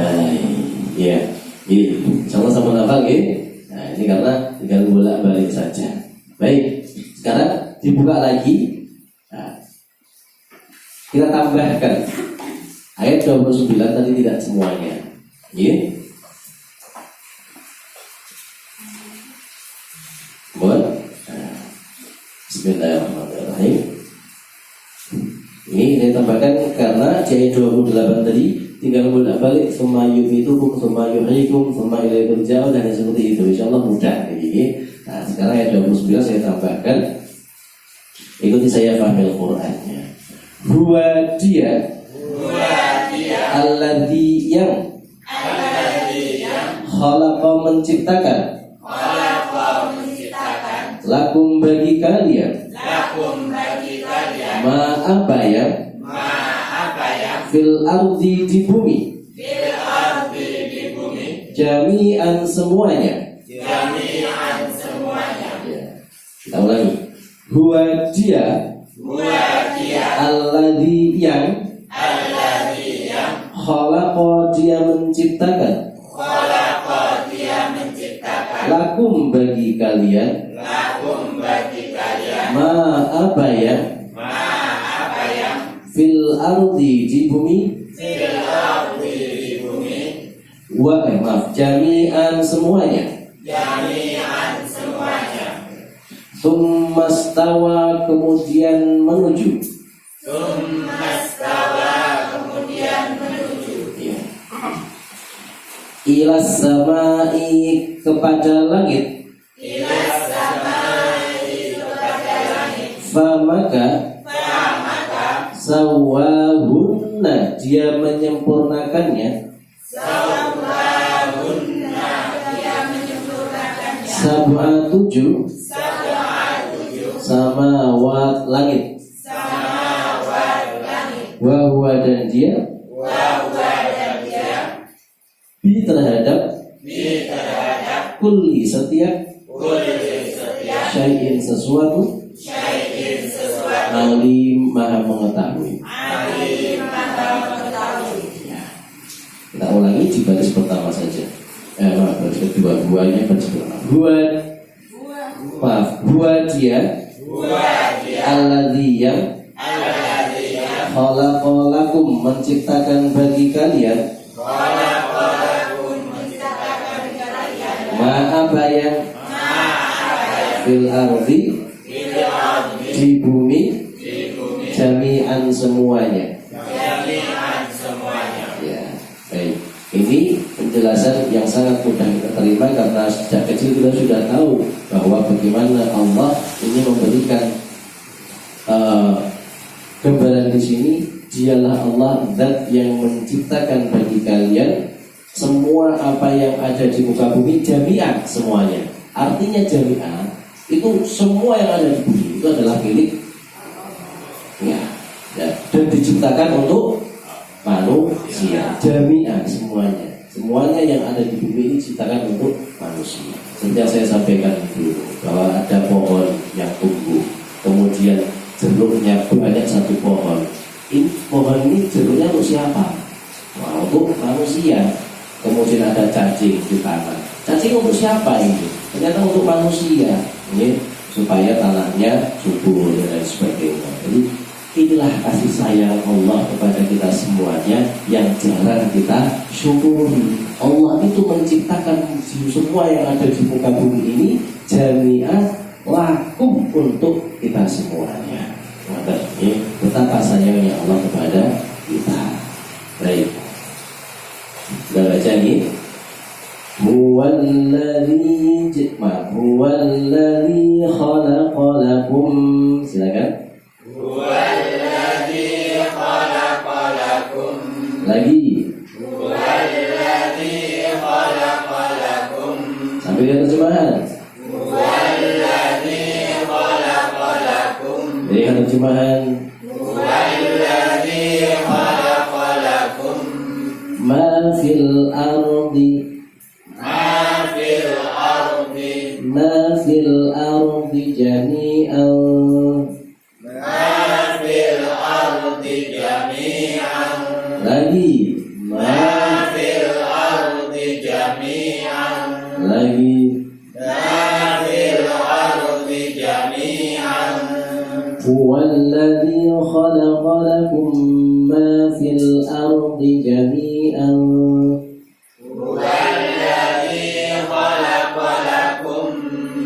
Ya, ini sama-sama nafal, ya. Nah, ini karena tinggal bolak-balik saja. Baik, sekarang dibuka lagi. Nah, kita tambahkan ayat 29 tadi tidak semuanya. Ya. Boleh. Nah, Bismillahirrahmanirrahim. Ini saya tambahkan karena ayat 28 tadi tinggal bolak-balik summa yumitukum summa yuhyikum summa ilaihi turja'un dan seperti itu. Insyaallah mudah ini. Nah, sekarang ayat 29 saya tambahkan. Ikuti saya fahmil Qur'annya. Huwa dia alladzi yang khalaqa menciptakan lakum bagi kalian ma apa yang fil ardi di bumi jami'an semuanya. Ya. Kita ulangi. Huwa dia alladzi yang khalaqa dia menciptakan lakum bagi kalian ma apa ya fil ardi di bumi jami'an semuanya. Tsumma stawa kemudian menuju. Ya. Ilas samai kepada langit. Famaka sawahunna dia menyempurnakannya. Sab'a 7 samawat langit. Wa huwa dan dia bi terhadap kulli setiap syai'in sesuatu alim maha mengetahui. Ya. Kita ulangi di baris pertama saja. Baris kedua, buahnya baris pertama. Buah dia alladzi yang khalaqa lakum menciptakan bagi kalian ma apa yang fil ardi di bumi jami'an semuanya. Ya, baik. Ini penjelasan yang sangat mudah kita terima karena sejak kecil kita sudah tahu bahwa bagaimana Allah ini memberikan gambaran di sini. Dialah Allah zat yang menciptakan bagi kalian semua apa yang ada di muka bumi jami'an semuanya. Artinya jami'an itu semua yang ada di bumi itu adalah milik ya, dan diciptakan untuk manusia. Jami'an semuanya yang ada di bumi ini diciptakan untuk manusia. Sejak saya sampaikan dulu bahwa ada pohon yang tumbuh, kemudian jeruknya banyak satu pohon. Ini pohon ini jeruknya untuk siapa? Wah, untuk manusia. Kemudian ada cacing di tanah. Cacing untuk siapa ini? Ternyata untuk manusia. Ini supaya tanahnya subur dan lain sebagainya. Jadi inilah kasih sayang Allah kepada kita semuanya yang jarang kita syukuri. Allah itu menciptakan semua yang ada di muka bumi ini jami'ah lakum untuk kita semuanya. Maka ini betapa sayangnya Allah kepada kita. Baik, kita baca ini. Huwallazi khalaqa lakum. Silakan. Huwallazi khalaqa lakum. Lagi. Huwallazi khalaqa lakum. Sampai ke terjemahan. Huwallazi khalaqa lakum. Dari terjemahan. Huwallazi khalaqa lakum. Ma fil ardi. Ma fil ardi. Ma fil ardi jami'an. Ma fil ardi jami'an. Lagi. Ma fil ardi jami'an. Lagi. Ma fil ardi jami'an. Huwallazi khalaqa lakum ma fil ardi jami'an. Huwallazi khalaqa lakum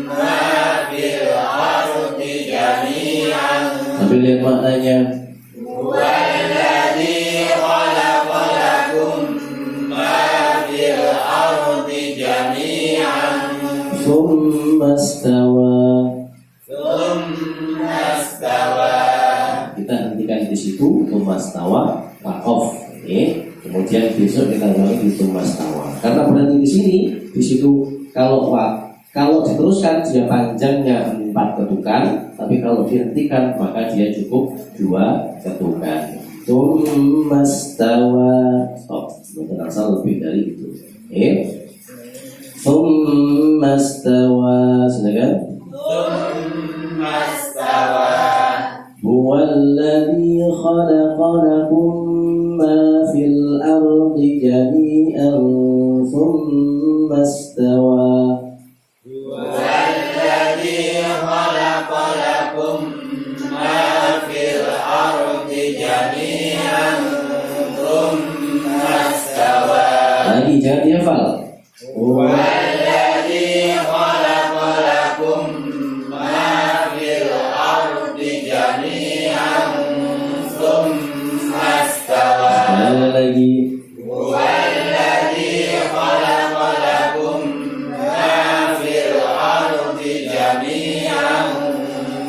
ma fil ardi jami'an. Sambil lihat maknanya. Huwallazi khalaqa lakum ma fil ardi jami'an. Thumma istawa. Thumma istawa. Kita hentikan di situ. Thumma istawa waqaf. Kemudian besok kita ulangi di Thumma istawa. Karena berarti di sini, di situ kalau diteruskan dia panjangnya 4 ketukan, tapi kalau dihentikan maka dia cukup 2 ketukan. Thumma istawa. Stop. Mungkin asal lebih dari itu. Thumma istawa. Silakan. Thumma istawa. Huwallazi khalaqa lakum ma fil ardi jami'an thumma istawa. Huwallazi khalaqa lakum ma fil ardi jami'an thumma istawa. Lagi jangan dihafal. Huwallazi khalaqa lakum ma fil ardi jami'an thumma istawa. Sekali lagi. Huwallazi khalaqa lakum ma fil ardi jami'an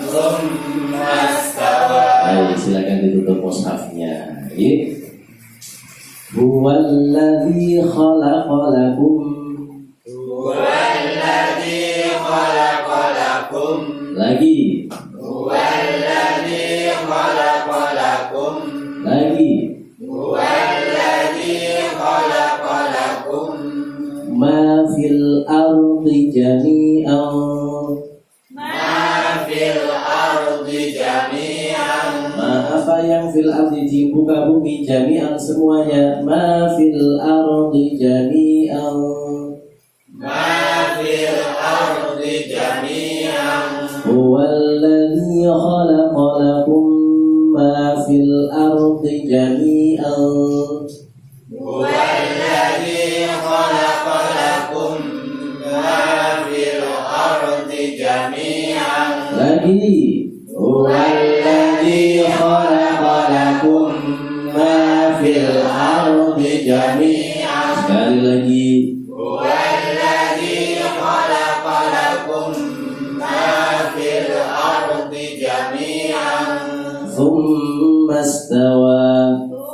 thumma istawa. Baik, silakan ditutup mushafnya. Huwallazi khalaqa lakum. Huwallazi khalaqa lakum. Lagi. Huwallazi khalaqa lakum. Lagi. Huwallazi khalaqa lakum. Ma fil ardi jami'an. Ma fil ardi jami'an. Apa yang fil ardi di muka bumi jami'an semuanya. Ma fil ardi jami'an. Ma fil ardi jami'an. Huwallazi khalaqa lakum ma fil ardi jami'an. Huwallazi khalaqa lakum ma fil ardi jami'an. Lagi. Huwallazi khalaqa lakum ma fil ardi jami'an. Sekali lagi. Huwallazi khalaqa lakum ma fil ardi jami'an. Thumma istawa.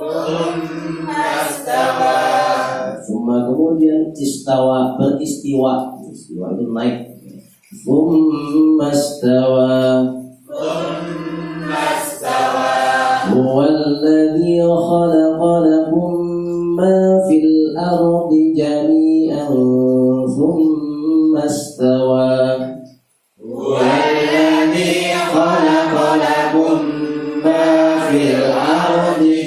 Thumma istawa. Thumma kemudian istawa, beristiwa. Istiwa itu naik. Thumma istawa. Thumma istawa. Huwallazi khalaqa lakum ma fil ardi jami'an thumma istawa. Huwallazi khalaqa lakum ma fil ardi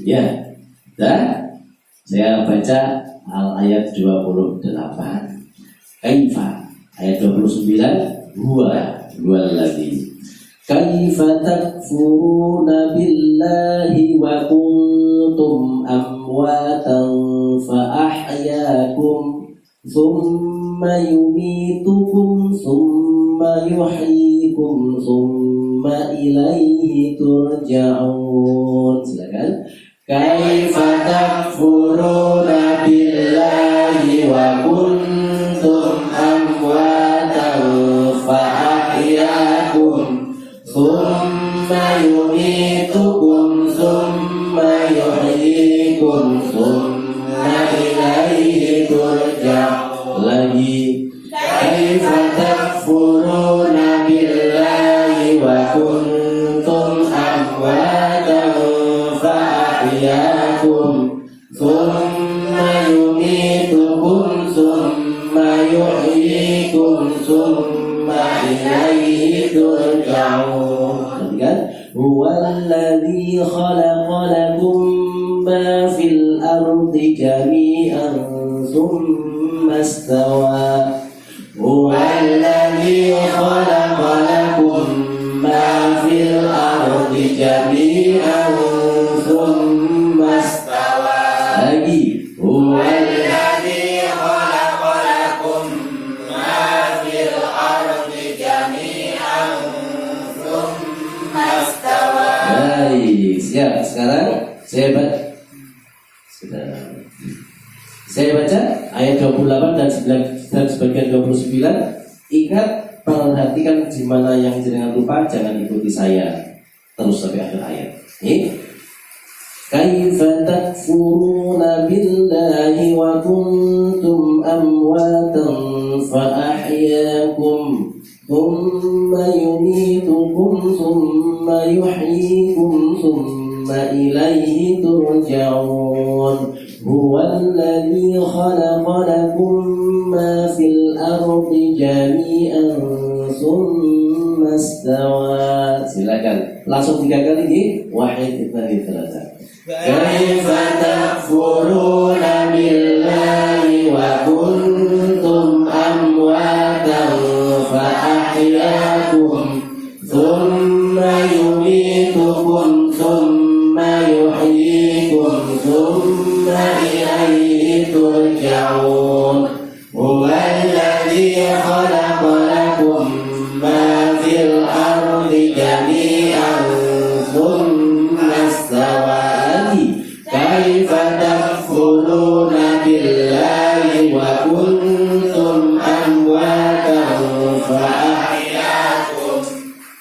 Ya, dan saya baca ayat 28. Kaifa ayat 29. Huwa lagi. Kaifa takfuruna billahi wa kuntum amwatan fa ahyakum thumma yumitukum thumma yuhyikum thumma ilaihi turja'un. Silakan. Kaifa takfuruna billahi wa kuntum amwatan fa ahyakum thumma yumitukum thumma yuhyikum thumma ilaihi turja'un. Lagi. Kaifa takfuruna billahi wa kuntum amwatan fa ahyakum thumma yumitukum thumma yuhyikum thumma ilaihi turja'un. Huwallazi khalaqa lakum ma fil ardi jami'an thumma istawa. Huwallazi khalaqa lakum ma fil ardi jami'an thumma istawa. Lagi. Huwallazi khalaqa lakum ma fil ardi jami'an thumma istawa. Baik, siap. Sekarang saya baca ayat 28 dan sebagian 29. Ingat, perhatikan di mana yang jangan lupa, jangan ikuti saya terus sampai akhir ayat. Ini kaifa takfuruna billahi wa kuntum amwatan fa ahyakum thumma yumitukum thumma yuhyikum thumma ilaihi turja'un. Huwallazi khalaqa lakum ma fil ardi jami'an thumma istawa. Silakan langsung 3 kali di wahid itnani thalatha. Kaifa takfuruna billahi wa kuntum amwatan fa ahyakum thumma yumitukum thumma yuhyikum thumma ilaihi turja'un. Huwallazi khalaqa lakum ma fil ardi jami'an thumma istawa. Kaifa takfuruna billahi wa kuntum amwatan fa ahyakum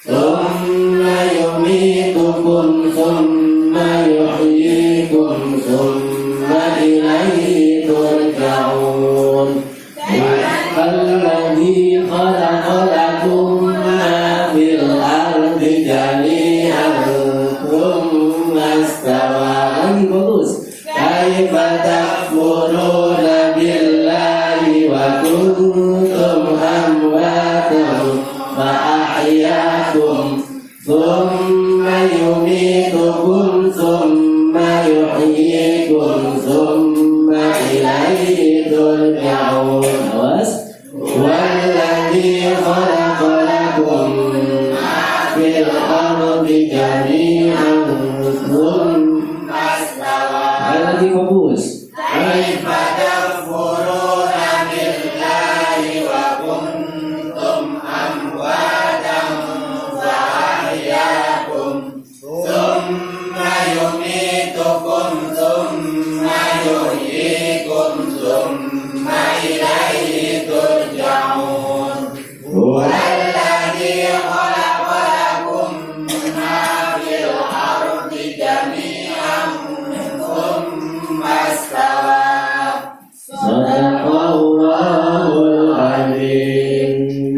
thumma yumitukum thumma yuhyikum thumma ilaihi turja'un. Huwallazi khalaqa lakum ma fil ardi jami'an thumma istawa. Lagi bagus. Kaifa takfuruna billahi wa kuntum amwatan fa ahyakum thumma yumitukum thumma yuhyikum thumma ilaihi turja'un.